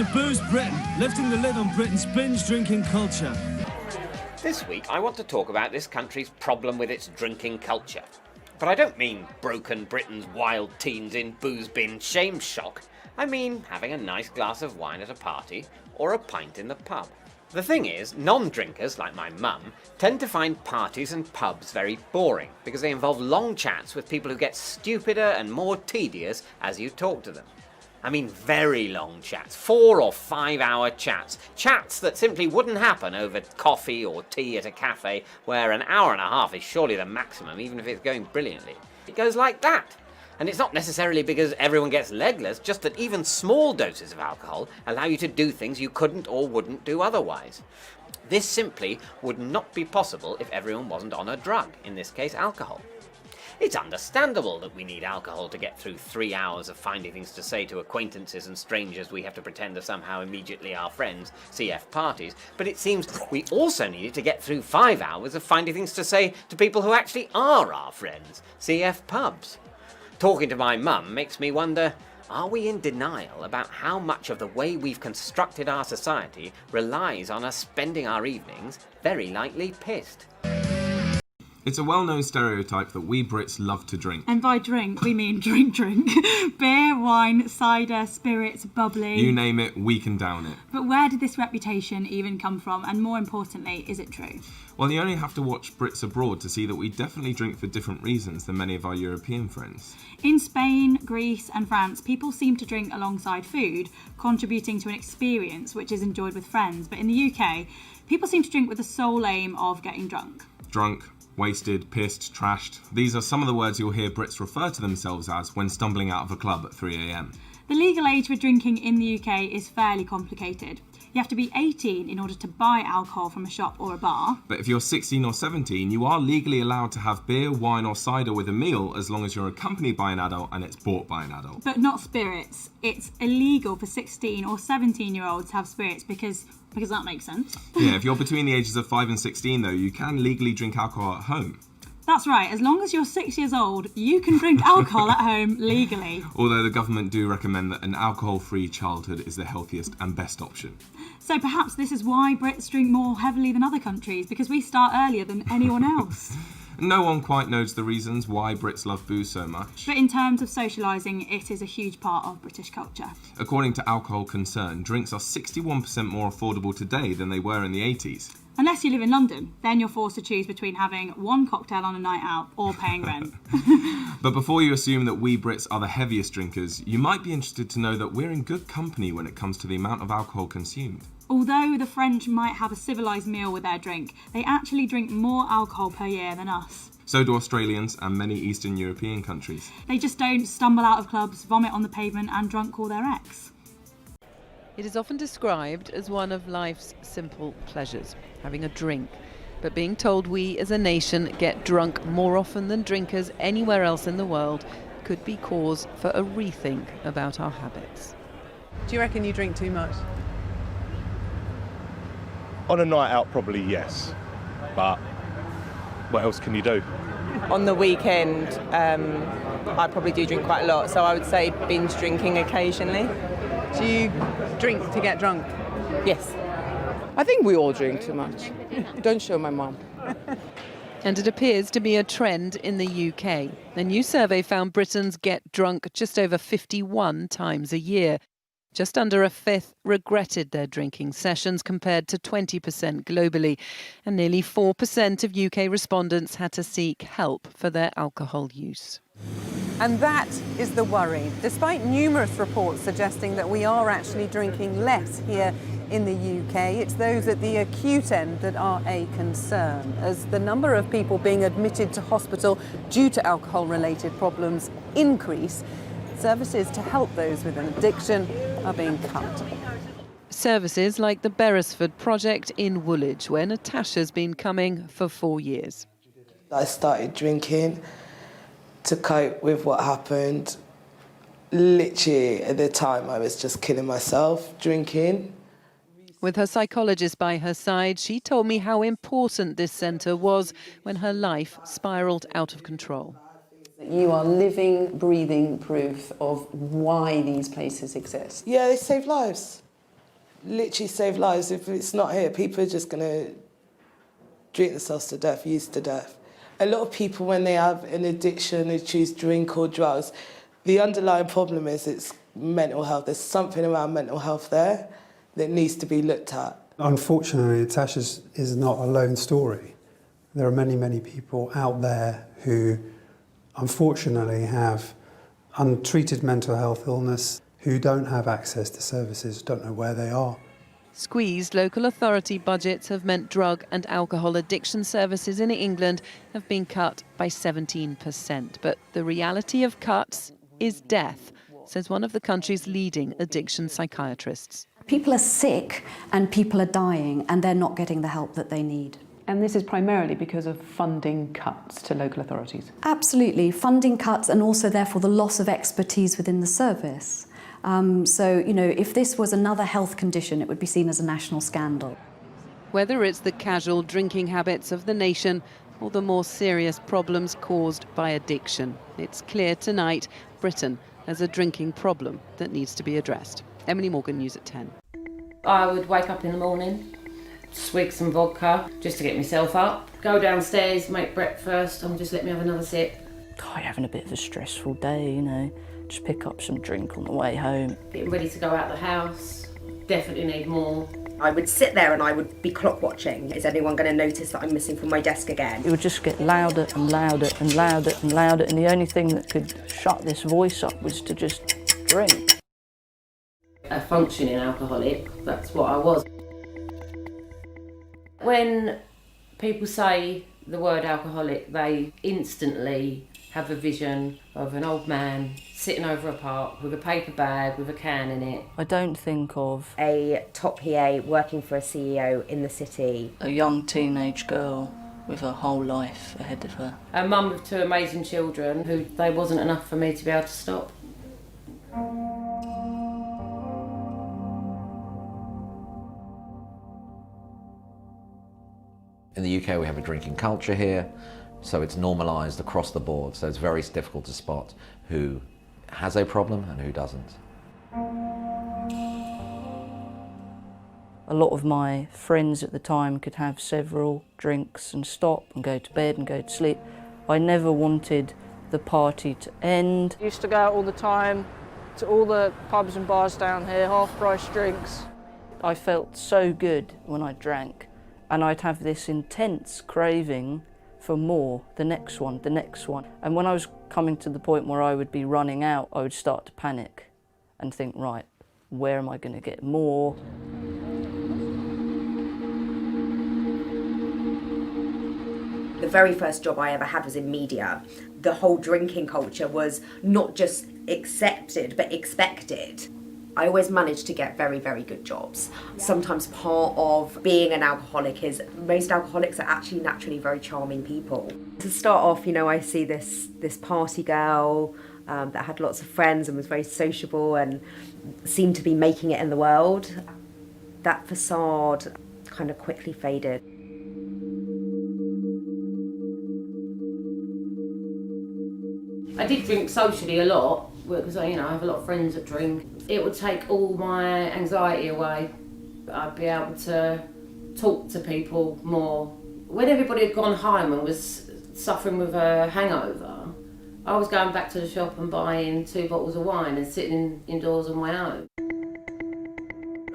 to Booze Britain, lifting the lid on Britain's binge drinking culture. This week I want to talk about this country's problem with its drinking culture. But I don't mean broken Britain's wild teens in booze bin shame shock. I mean having a nice glass of wine at a party or a pint in the pub. The thing is, non-drinkers, like my mum, tend to find parties and pubs very boring because they involve long chats with people who get stupider and more tedious as you talk to them. I mean very long chats, 4 or 5 hour chats. Chats that simply wouldn't happen over coffee or tea at a cafe where an hour and a half is surely the maximum, even if it's going brilliantly. It goes like that. And it's not necessarily because everyone gets legless, just that even small doses of alcohol allow you to do things you couldn't or wouldn't do otherwise. This simply would not be possible if everyone wasn't on a drug, in this case alcohol. It's understandable that we need alcohol to get through 3 hours of finding things to say to acquaintances and strangers we have to pretend are somehow immediately our friends, CF parties, but it seems we also need it to get through 5 hours of finding things to say to people who actually are our friends, CF pubs. Talking to my mum makes me wonder, are we in denial about how much of the way we've constructed our society relies on us spending our evenings very lightly pissed? It's a well-known stereotype that we Brits love to drink. And by drink, we mean drink. Beer, wine, cider, spirits, bubbly. You name it, we can down it. But where did this reputation even come from? And more importantly, is it true? Well, you only have to watch Brits abroad to see that we definitely drink for different reasons than many of our European friends. In Spain, Greece and France, people seem to drink alongside food, contributing to an experience which is enjoyed with friends. But in the UK, people seem to drink with the sole aim of getting drunk. Drunk, wasted, pissed, trashed. These are some of the words you'll hear Brits refer to themselves as when stumbling out of a club at 3 a.m. The legal age for drinking in the UK is fairly complicated. You have to be 18 in order to buy alcohol from a shop or a bar. But if you're 16 or 17, you are legally allowed to have beer, wine or cider with a meal as long as you're accompanied by an adult and it's bought by an adult. But not spirits. It's illegal for 16 or 17-year-olds to have spirits because that makes sense. Yeah, if you're between the ages of 5 and 16 though, you can legally drink alcohol at home. That's right, as long as you're 6 years old, you can drink alcohol at home legally. Although the government do recommend that an alcohol-free childhood is the healthiest and best option. So perhaps this is why Brits drink more heavily than other countries, because we start earlier than anyone else. No one quite knows the reasons why Brits love booze so much. But in terms of socialising, it is a huge part of British culture. According to Alcohol Concern, drinks are 61% more affordable today than they were in the 80s. Unless you live in London, then you're forced to choose between having one cocktail on a night out or paying rent. But before you assume that we Brits are the heaviest drinkers, you might be interested to know that we're in good company when it comes to the amount of alcohol consumed. Although the French might have a civilised meal with their drink, they actually drink more alcohol per year than us. So do Australians and many Eastern European countries. They just don't stumble out of clubs, vomit on the pavement and drunk call their ex. It is often described as one of life's simple pleasures, having a drink. But being told we as a nation get drunk more often than drinkers anywhere else in the world could be cause for a rethink about our habits. Do you reckon you drink too much? On a night out, probably yes. But what else can you do? On the weekend, I probably do drink quite a lot, so I would say binge drinking occasionally. Do you drink to get drunk? Yes. I think we all drink too much. Don't show my mum. And it appears to be a trend in the UK. A new survey found Britons get drunk just over 51 times a year. Just under a fifth regretted their drinking sessions compared to 20% globally. And nearly 4% of UK respondents had to seek help for their alcohol use. And that is the worry. Despite numerous reports suggesting that we are actually drinking less here in the UK, it's those at the acute end that are a concern, as the number of people being admitted to hospital due to alcohol-related problems increase. Services to help those with an addiction are being cut. Services like the Beresford project in Woolwich, where Natasha's been coming for 4 years. I started drinking to cope with what happened. Literally, at the time, I was just killing myself drinking. With her psychologist by her side, she told me how important this centre was when her life spiralled out of control. You are living, breathing proof of why these places exist. Yeah, they save lives. literally save lives. If it's not here, people are just going to drink themselves to death, use to death. A lot of people, when they have an addiction, they choose drink or drugs, the underlying problem is it's mental health. There's something around mental health there that needs to be looked at. Unfortunately, Natasha's is not a lone story. There are many, many people out there who unfortunately have untreated mental health illness, who don't have access to services, don't know where they are. Squeezed local authority budgets have meant drug and alcohol addiction services in England have been cut by 17%. But the reality of cuts is death, says one of the country's leading addiction psychiatrists. People are sick and people are dying and they're not getting the help that they need. And this is primarily because of funding cuts to local authorities? Absolutely, funding cuts and also therefore the loss of expertise within the service. So, if this was another health condition, it would be seen as a national scandal. Whether it's the casual drinking habits of the nation or the more serious problems caused by addiction, it's clear tonight Britain has a drinking problem that needs to be addressed. Emily Morgan, News at 10. I would wake up in the morning, swig some vodka just to get myself up, go downstairs, make breakfast and just let me have another sip. God, having a bit of a stressful day, just pick up some drink on the way home. Getting ready to go out the house, definitely need more. I would sit there and I would be clock watching. Is anyone going to notice that I'm missing from my desk again? It would just get louder and louder and louder and louder, and the only thing that could shut this voice up was to just drink. A functioning alcoholic, that's what I was. When people say the word alcoholic, they instantly have a vision of an old man sitting over a park with a paper bag with a can in it. I don't think of a top PA working for a CEO in the city. A young teenage girl with her whole life ahead of her. A mum with two amazing children who they wasn't enough for me to be able to stop. In the UK we have a drinking culture here, so it's normalised across the board, so it's very difficult to spot who has a problem and who doesn't. A lot of my friends at the time could have several drinks and stop and go to bed and go to sleep. I never wanted the party to end. I used to go out all the time to all the pubs and bars down here, half-price drinks. I felt so good when I drank, and I'd have this intense craving for more, the next one, the next one. And when I was coming to the point where I would be running out, I would start to panic and think, right, where am I going to get more? The very first job I ever had was in media. The whole drinking culture was not just accepted, but expected. I always managed to get very, very good jobs. Sometimes part of being an alcoholic is most alcoholics are actually naturally very charming people. To start off, I see this party girl that had lots of friends and was very sociable and seemed to be making it in the world. That facade kind of quickly faded. I did drink socially a lot because I have a lot of friends that drink. It would take all my anxiety away. I'd be able to talk to people more. When everybody had gone home and was suffering with a hangover, I was going back to the shop and buying 2 bottles of wine and sitting indoors on my own.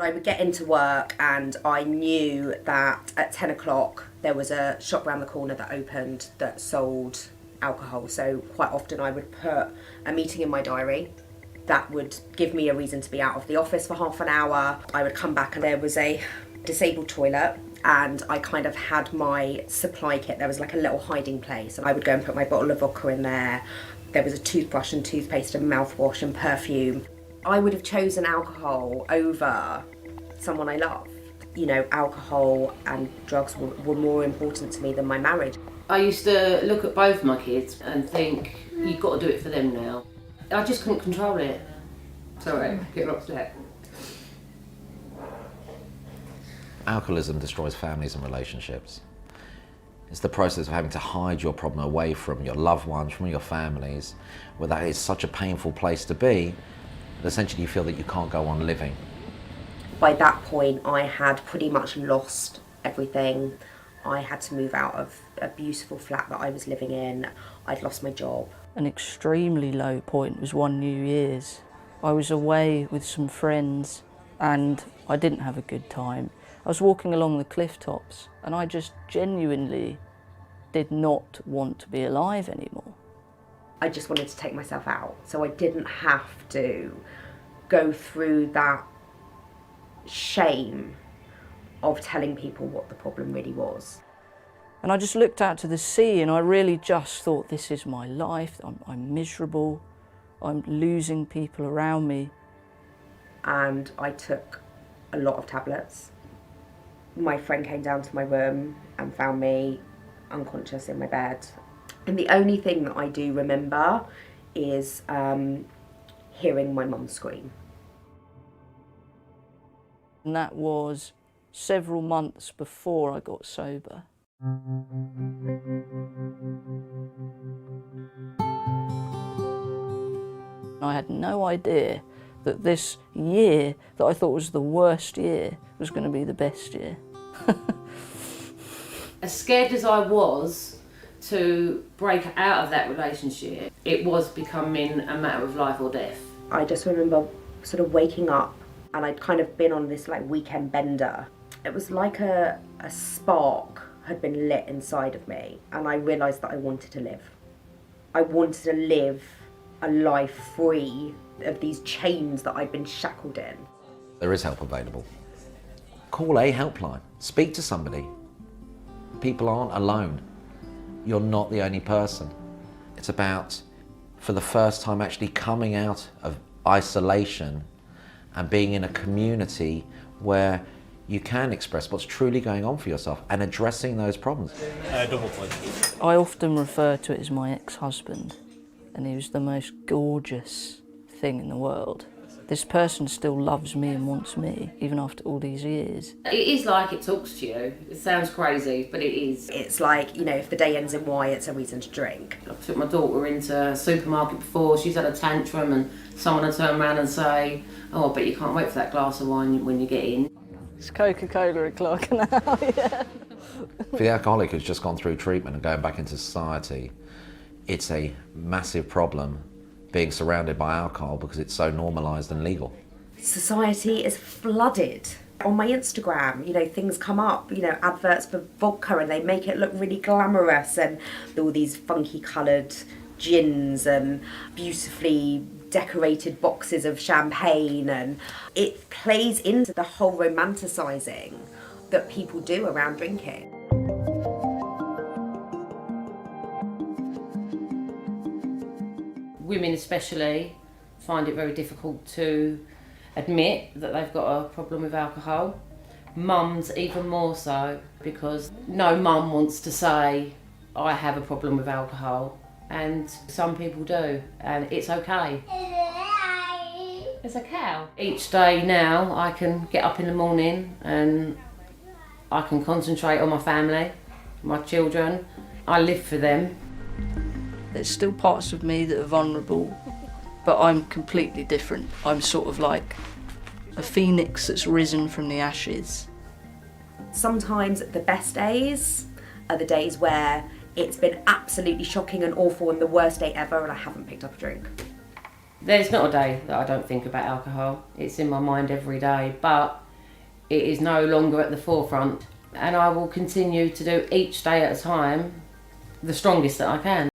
I would get into work and I knew that at 10 o'clock there was a shop around the corner that opened that sold alcohol. So quite often I would put a meeting in my diary. That would give me a reason to be out of the office for half an hour. I would come back and there was a disabled toilet and I kind of had my supply kit. There was like a little hiding place and I would go and put my bottle of vodka in there. There was a toothbrush and toothpaste and mouthwash and perfume. I would have chosen alcohol over someone I loved. Alcohol and drugs were more important to me than my marriage. I used to look at both my kids and think, you've got to do it for them now. I just couldn't control it. Sorry, get upset. Alcoholism destroys families and relationships. It's the process of having to hide your problem away from your loved ones, from your families, where that is such a painful place to be, that essentially you feel that you can't go on living. By that point, I had pretty much lost everything. I had to move out of a beautiful flat that I was living in. I'd lost my job. An extremely low point was one New Year's. I was away with some friends and I didn't have a good time. I was walking along the cliff tops and I just genuinely did not want to be alive anymore. I just wanted to take myself out, so I didn't have to go through that shame of telling people what the problem really was. And I just looked out to the sea and I really just thought, this is my life, I'm miserable, I'm losing people around me. And I took a lot of tablets. My friend came down to my room and found me unconscious in my bed. And the only thing that I do remember is hearing my mum scream. And that was several months before I got sober. I had no idea that this year that I thought was the worst year was going to be the best year. As scared as I was to break out of that relationship, it was becoming a matter of life or death. I just remember sort of waking up and I'd kind of been on this like weekend bender. It was like a spark had been lit inside of me and I realised that I wanted to live. I wanted to live a life free of these chains that I'd been shackled in. There is help available. Call a helpline, speak to somebody. People aren't alone. You're not the only person. It's about, for the first time, actually coming out of isolation and being in a community where you can express what's truly going on for yourself and addressing those problems. Double please. I often refer to it as my ex-husband, and he was the most gorgeous thing in the world. This person still loves me and wants me, even after all these years. It is like it talks to you. It sounds crazy, but it is. It's like, you know, if the day ends in Y, it's a reason to drink. I took my daughter into a supermarket before, she's had a tantrum and someone would turn around and say, oh, but you can't wait for that glass of wine when you get in. It's Coca-Cola o'clock now, yeah. For the alcoholic who's just gone through treatment and going back into society, it's a massive problem being surrounded by alcohol because it's so normalised and legal. Society is flooded. On my Instagram, you know, things come up, you know, adverts for vodka and they make it look really glamorous and all these funky coloured gins and beautifully decorated boxes of champagne, and it plays into the whole romanticising that people do around drinking. Women especially find it very difficult to admit that they've got a problem with alcohol. Mums even more so, because no mum wants to say, I have a problem with alcohol, and some people do, and it's okay. There's a cow. Each day now I can get up in the morning and I can concentrate on my family, my children. I live for them. There's still parts of me that are vulnerable, but I'm completely different. I'm sort of like a phoenix that's risen from the ashes. Sometimes the best days are the days where it's been absolutely shocking and awful and the worst day ever and I haven't picked up a drink. There's not a day that I don't think about alcohol. It's in my mind every day, but it is no longer at the forefront, and I will continue to do each day at a time the strongest that I can.